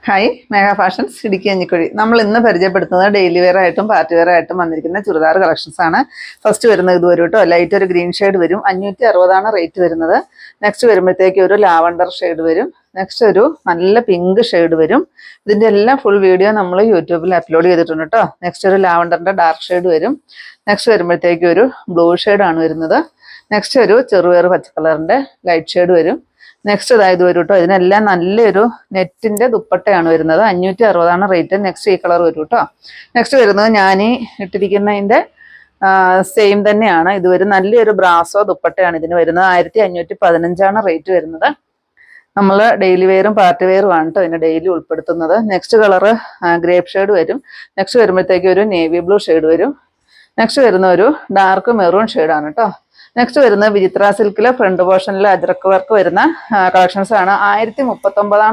Hi മേഘ fashions Idukki അഞ്ഞിക്കുഴി. നമ്മൾ ഇന്ന് പരിചയപ്പെടുത്തുന്നത് ഡെയിലി വെയർ ആയിട്ടും പാർട്ടി വെയർ ആയിട്ടും വന്നിരിക്കുന്ന ചുരിദാർ കളക്ഷൻസ് ആണ്. ഫസ്റ്റ് വരുന്നത് ഇത് വരും കേട്ടോ. ലൈറ്റ് ഒരു ഗ്രീൻ ഷെയ്ഡ് വരും. 560 റേറ്റ് വരുന്നത്. നെക്സ്റ്റ് വരുമ്പോഴത്തേക്ക് ഒരു ലാവണ്ടർ ഷെയ്ഡ് വരും. നെക്സ്റ്റ് ഒരു നല്ല പിങ്ക് ഷെയ്ഡ് വരും. ഇതിൻ്റെ എല്ലാം ഫുൾ വീഡിയോ നമ്മൾ യൂട്യൂബിൽ അപ്ലോഡ് ചെയ്തിട്ടുണ്ട് കേട്ടോ. നെക്സ്റ്റ് ഒരു ലാവണ്ടറിൻ്റെ ഡാർക്ക് ഷെയ്ഡ് വരും. നെക്സ്റ്റ് വരുമ്പോഴത്തേക്ക് ഒരു ബ്ലൂ ഷെയ്ഡാണ് വരുന്നത്. നെക്സ്റ്റ് ഒരു ചെറുപയർ പച്ച കളറിൻ്റെ ലൈറ്റ് ഷെയ്ഡ് വരും. നെക്സ്റ്റ് ഇതായത് വരും കേട്ടോ. ഇതിനെല്ലാം നല്ലൊരു നെറ്റിന്റെ ദുപ്പട്ടയാണ് വരുന്നത്. 560 റേറ്റ്. നെക്സ്റ്റ് ഈ കളർ വരും കേട്ടോ. നെക്സ്റ്റ് വരുന്നത് ഞാൻ ഈ ഇട്ടിരിക്കുന്നതിന്റെ സെയിം തന്നെയാണ്. ഇത് വരും നല്ലൊരു ബ്രാസോ ദുപ്പട്ടയാണ് ഇതിന് വരുന്നത്. 1515 റേറ്റ് വരുന്നത്. നമ്മൾ ഡെയിലി വെയറും പാർട്ടി വെയറും ആണ് കേട്ടോ ഇതിന്റെ ഡെയിലി ഉൾപ്പെടുത്തുന്നത്. നെക്സ്റ്റ് കളറ് ഗ്രേപ്പ് ഷെയ്ഡ് വരും. നെക്സ്റ്റ് വരുമ്പോഴത്തേക്ക് ഒരു നേവി ബ്ലൂ ഷെയ്ഡ് വരും. നെക്സ്റ്റ് വരുന്ന ഒരു ഡാർക്ക് മെറൂൺ ഷെയ്ഡാണ് കേട്ടോ. നെക്സ്റ്റ് വരുന്നത് വിചിത്ര സിൽക്കിലെ ഫ്രണ്ട് പോർഷനിൽ അജ്രക്ക് വർക്ക് വരുന്ന കളക്ഷൻസ് ആണ്. 1039